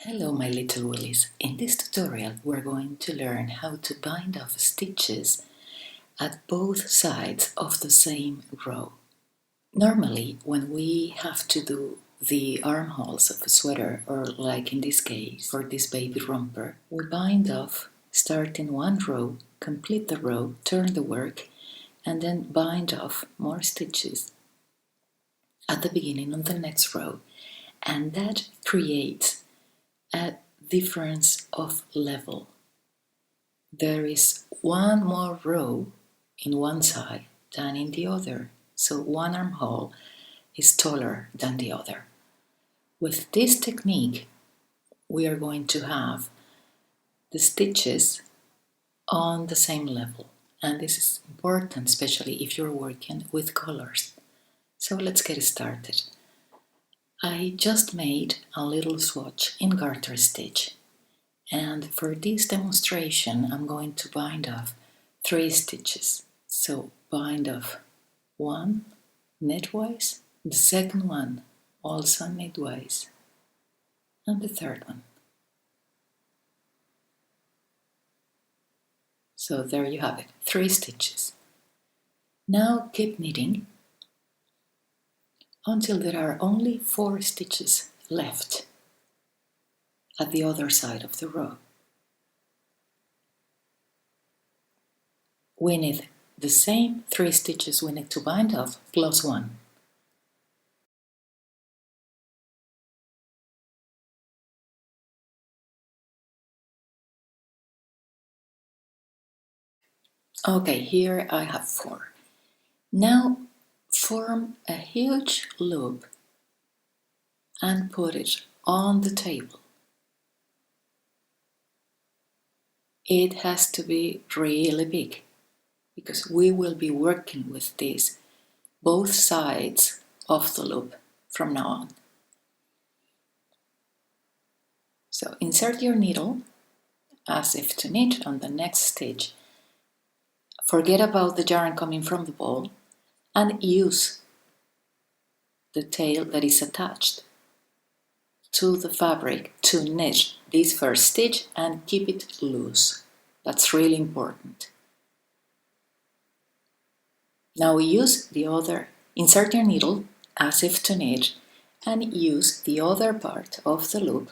Hello my little woolies. In this tutorial we're going to learn how to bind off stitches at both sides of the same row. Normally when we have to do the armholes of a sweater, or like in this case for this baby romper, we bind off, start in one row, complete the row, turn the work, and then bind off more stitches at the beginning of the next row, and that creates a difference of level. There is one more row in one side than in the other, so one armhole is taller than the other. With this technique, we are going to have the stitches on the same level, and this is important, especially if you're working with colors. So let's get started. I just made a little swatch in garter stitch, and for this demonstration I'm going to bind off 3 stitches. So bind off one knitwise, the second one also knitwise, and the third one. So there you have it, 3 stitches. Now keep knitting until there are only 4 stitches left at the other side of the row. We need the same 3 stitches we need to bind off plus 1. Okay, here I have 4. Now form a huge loop and put it on the table. It has to be really big because we will be working with this both sides of the loop from now on. So insert your needle as if to knit on the next stitch. Forget about the yarn coming from the ball and use the tail that is attached to the fabric to knit this first stitch and keep it loose. That's really important. Now we use the other, insert your needle as if to knit and use the other part of the loop,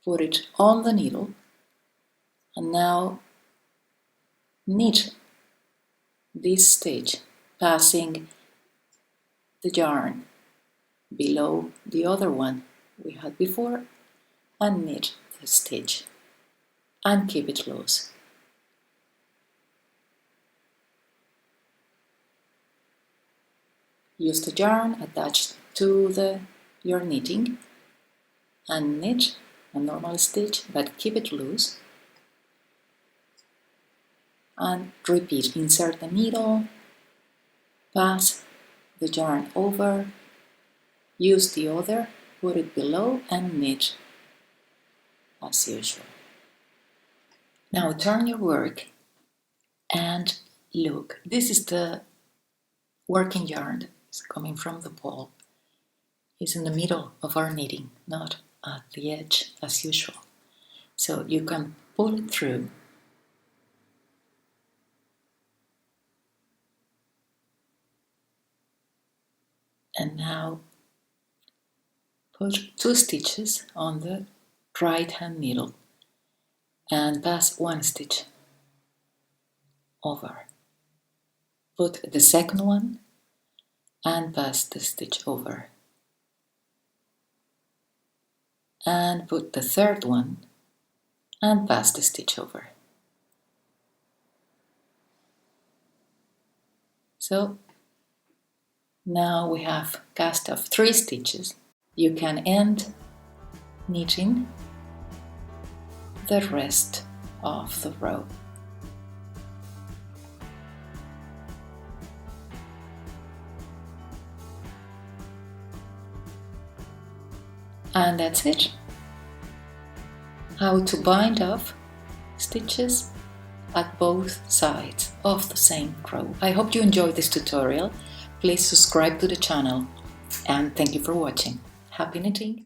put it on the needle, and now knit this stitch passing the yarn below the other one we had before, and knit the stitch and keep it loose. Use the yarn attached to your knitting and knit a normal stitch, but keep it loose. And repeat, insert the needle, pass the yarn over, use the other, put it below and knit as usual. Now turn your work and look, this is the working yarn. It's coming from the ball. It's in the middle of our knitting, not at the edge as usual. So you can pull it through and now put 2 stitches on the right hand needle and pass 1 stitch over. Put the second one and pass the stitch over. And put the third one and pass the stitch over. So now we have cast off 3 stitches. You can end knitting the rest of the row. And that's it. How to bind off stitches at both sides of the same row. I hope you enjoyed this tutorial. Please subscribe to the channel and thank you for watching. Happy knitting!